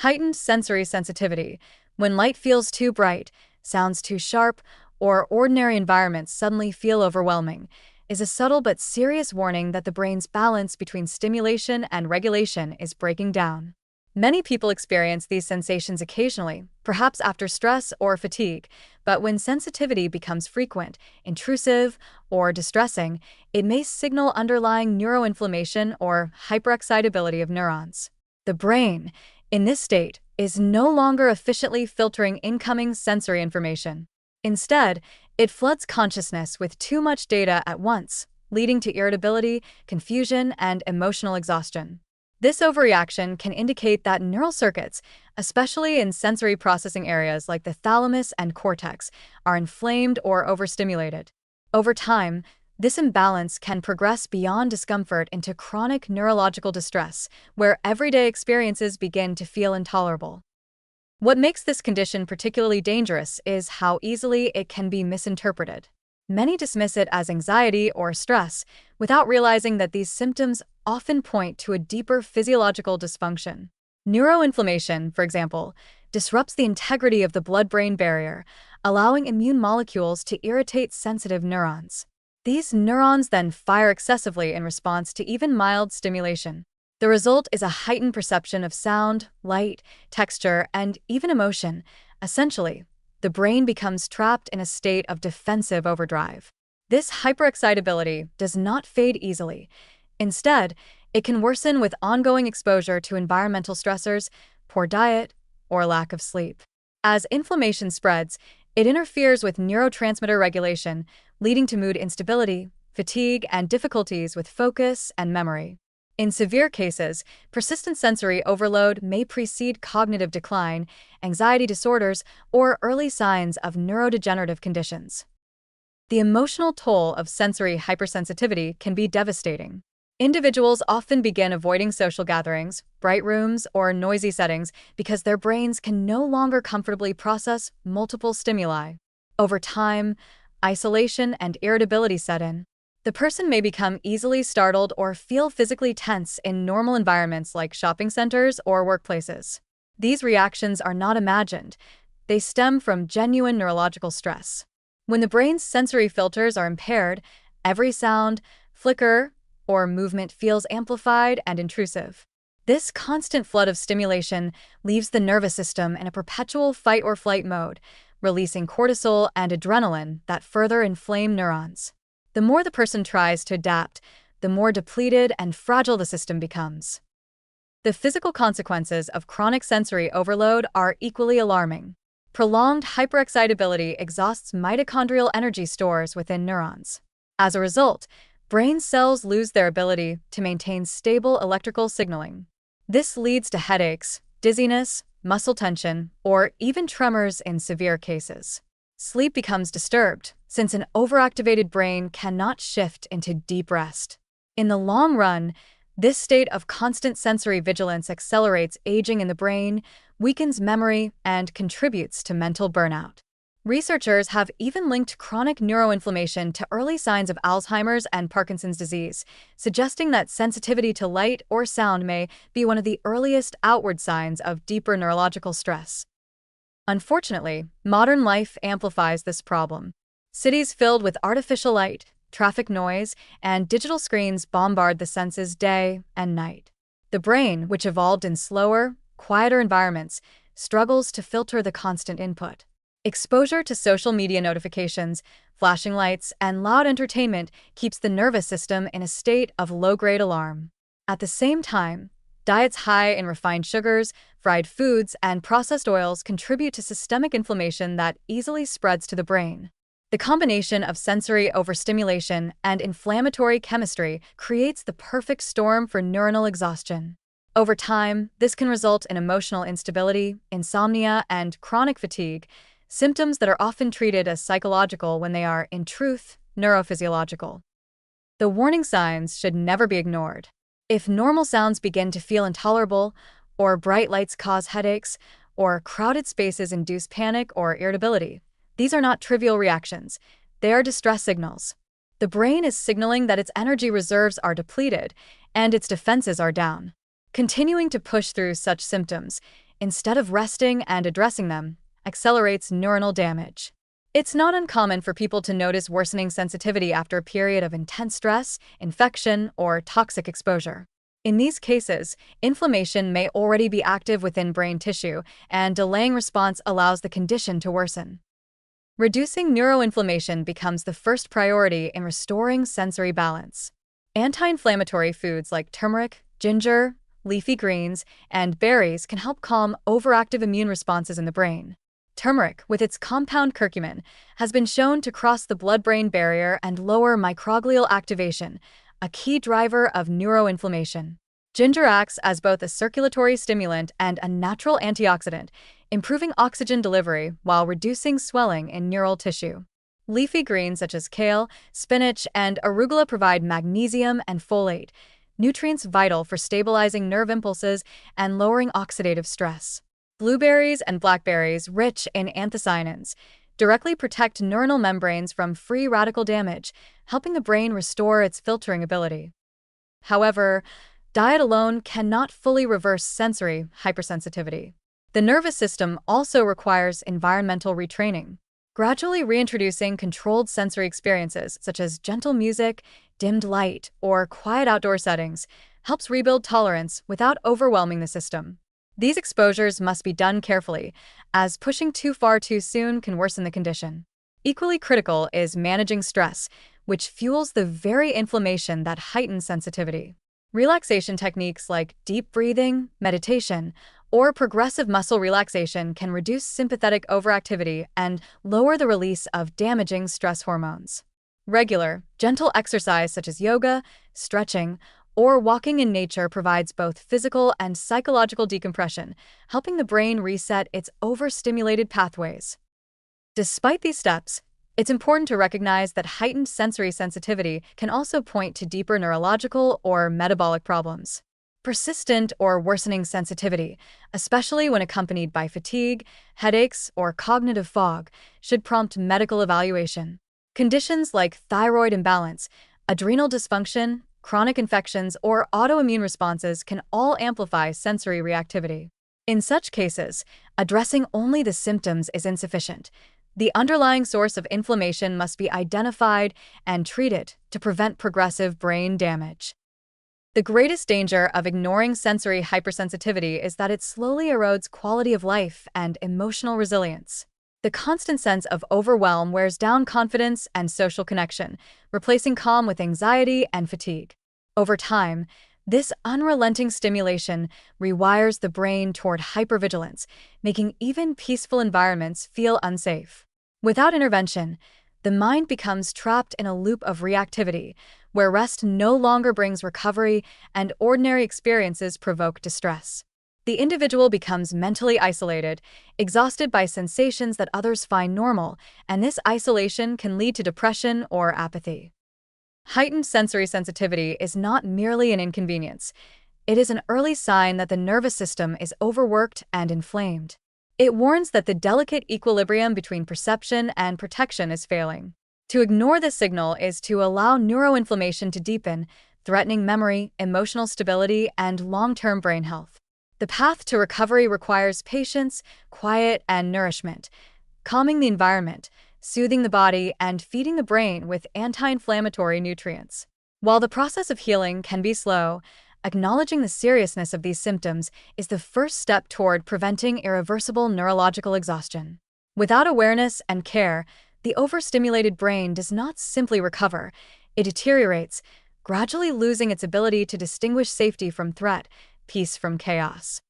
Heightened sensory sensitivity, when light feels too bright, sounds too sharp, or ordinary environments suddenly feel overwhelming, is a subtle but serious warning that the brain's balance between stimulation and regulation is breaking down. Many people experience these sensations occasionally, perhaps after stress or fatigue, but when sensitivity becomes frequent, intrusive, or distressing, it may signal underlying neuroinflammation or hyperexcitability of neurons. The brain, in this state, is no longer efficiently filtering incoming sensory information. Instead, it floods consciousness with too much data at once, leading to irritability, confusion, and emotional exhaustion. This overreaction can indicate that neural circuits, especially in sensory processing areas like the thalamus and cortex, are inflamed or overstimulated. Over time, this imbalance can progress beyond discomfort into chronic neurological distress, where everyday experiences begin to feel intolerable. What makes this condition particularly dangerous is how easily it can be misinterpreted. Many dismiss it as anxiety or stress, without realizing that these symptoms often point to a deeper physiological dysfunction. Neuroinflammation, for example, disrupts the integrity of the blood-brain barrier, allowing immune molecules to irritate sensitive neurons. These neurons then fire excessively in response to even mild stimulation. The result is a heightened perception of sound, light, texture, and even emotion. Essentially, the brain becomes trapped in a state of defensive overdrive. This hyperexcitability does not fade easily. Instead, it can worsen with ongoing exposure to environmental stressors, poor diet, or lack of sleep. As inflammation spreads, it interferes with neurotransmitter regulation, leading to mood instability, fatigue, and difficulties with focus and memory. In severe cases, persistent sensory overload may precede cognitive decline, anxiety disorders, or early signs of neurodegenerative conditions. The emotional toll of sensory hypersensitivity can be devastating. Individuals often begin avoiding social gatherings, bright rooms, or noisy settings because their brains can no longer comfortably process multiple stimuli. Over time, isolation and irritability set in. The person may become easily startled or feel physically tense in normal environments like shopping centers or workplaces. These reactions are not imagined. They stem from genuine neurological stress. When the brain's sensory filters are impaired, every sound, flicker, or movement feels amplified and intrusive. This constant flood of stimulation leaves the nervous system in a perpetual fight-or-flight mode, releasing cortisol and adrenaline that further inflame neurons. The more the person tries to adapt, the more depleted and fragile the system becomes. The physical consequences of chronic sensory overload are equally alarming. Prolonged hyperexcitability exhausts mitochondrial energy stores within neurons. As a result, brain cells lose their ability to maintain stable electrical signaling. This leads to headaches, dizziness, muscle tension, or even tremors in severe cases. Sleep becomes disturbed, since an overactivated brain cannot shift into deep rest. In the long run, this state of constant sensory vigilance accelerates aging in the brain, weakens memory, and contributes to mental burnout. Researchers have even linked chronic neuroinflammation to early signs of Alzheimer's and Parkinson's disease, suggesting that sensitivity to light or sound may be one of the earliest outward signs of deeper neurological stress. Unfortunately, modern life amplifies this problem. Cities filled with artificial light, traffic noise, and digital screens bombard the senses day and night. The brain, which evolved in slower, quieter environments, struggles to filter the constant input. Exposure to social media notifications, flashing lights, and loud entertainment keeps the nervous system in a state of low-grade alarm. At the same time, diets high in refined sugars, fried foods, and processed oils contribute to systemic inflammation that easily spreads to the brain. The combination of sensory overstimulation and inflammatory chemistry creates the perfect storm for neuronal exhaustion. Over time, this can result in emotional instability, insomnia, and chronic fatigue, symptoms that are often treated as psychological when they are, in truth, neurophysiological. The warning signs should never be ignored. If normal sounds begin to feel intolerable, or bright lights cause headaches, or crowded spaces induce panic or irritability, these are not trivial reactions. They are distress signals. The brain is signaling that its energy reserves are depleted and its defenses are down. Continuing to push through such symptoms, instead of resting and addressing them, accelerates neuronal damage. It's not uncommon for people to notice worsening sensitivity after a period of intense stress, infection, or toxic exposure. In these cases, inflammation may already be active within brain tissue, and delaying response allows the condition to worsen. Reducing neuroinflammation becomes the first priority in restoring sensory balance. Anti-inflammatory foods like turmeric, ginger, leafy greens, and berries can help calm overactive immune responses in the brain. Turmeric, with its compound curcumin, has been shown to cross the blood-brain barrier and lower microglial activation, a key driver of neuroinflammation. Ginger acts as both a circulatory stimulant and a natural antioxidant, improving oxygen delivery while reducing swelling in neural tissue. Leafy greens such as kale, spinach, and arugula provide magnesium and folate, nutrients vital for stabilizing nerve impulses and lowering oxidative stress. Blueberries and blackberries, rich in anthocyanins, directly protect neuronal membranes from free radical damage, helping the brain restore its filtering ability. However, diet alone cannot fully reverse sensory hypersensitivity. The nervous system also requires environmental retraining. Gradually reintroducing controlled sensory experiences, such as gentle music, dimmed light, or quiet outdoor settings, helps rebuild tolerance without overwhelming the system. These exposures must be done carefully, as pushing too far too soon can worsen the condition. Equally critical is managing stress, which fuels the very inflammation that heightens sensitivity. Relaxation techniques like deep breathing, meditation, or progressive muscle relaxation can reduce sympathetic overactivity and lower the release of damaging stress hormones. Regular, gentle exercise such as yoga, stretching, or walking in nature provides both physical and psychological decompression, helping the brain reset its overstimulated pathways. Despite these steps, it's important to recognize that heightened sensory sensitivity can also point to deeper neurological or metabolic problems. Persistent or worsening sensitivity, especially when accompanied by fatigue, headaches, or cognitive fog, should prompt medical evaluation. Conditions like thyroid imbalance, adrenal dysfunction, chronic infections, or autoimmune responses can all amplify sensory reactivity. In such cases, addressing only the symptoms is insufficient. The underlying source of inflammation must be identified and treated to prevent progressive brain damage. The greatest danger of ignoring sensory hypersensitivity is that it slowly erodes quality of life and emotional resilience. The constant sense of overwhelm wears down confidence and social connection, replacing calm with anxiety and fatigue. Over time, this unrelenting stimulation rewires the brain toward hypervigilance, making even peaceful environments feel unsafe. Without intervention, the mind becomes trapped in a loop of reactivity, where rest no longer brings recovery and ordinary experiences provoke distress. The individual becomes mentally isolated, exhausted by sensations that others find normal, and this isolation can lead to depression or apathy. Heightened sensory sensitivity is not merely an inconvenience. It is an early sign that the nervous system is overworked and inflamed. It warns that the delicate equilibrium between perception and protection is failing. To ignore this signal is to allow neuroinflammation to deepen, threatening memory, emotional stability, and long-term brain health. The path to recovery requires patience, quiet, and nourishment, calming the environment, soothing the body, and feeding the brain with anti-inflammatory nutrients. While the process of healing can be slow, acknowledging the seriousness of these symptoms is the first step toward preventing irreversible neurological exhaustion. Without awareness and care, the overstimulated brain does not simply recover, it deteriorates, gradually losing its ability to distinguish safety from threat, peace from chaos.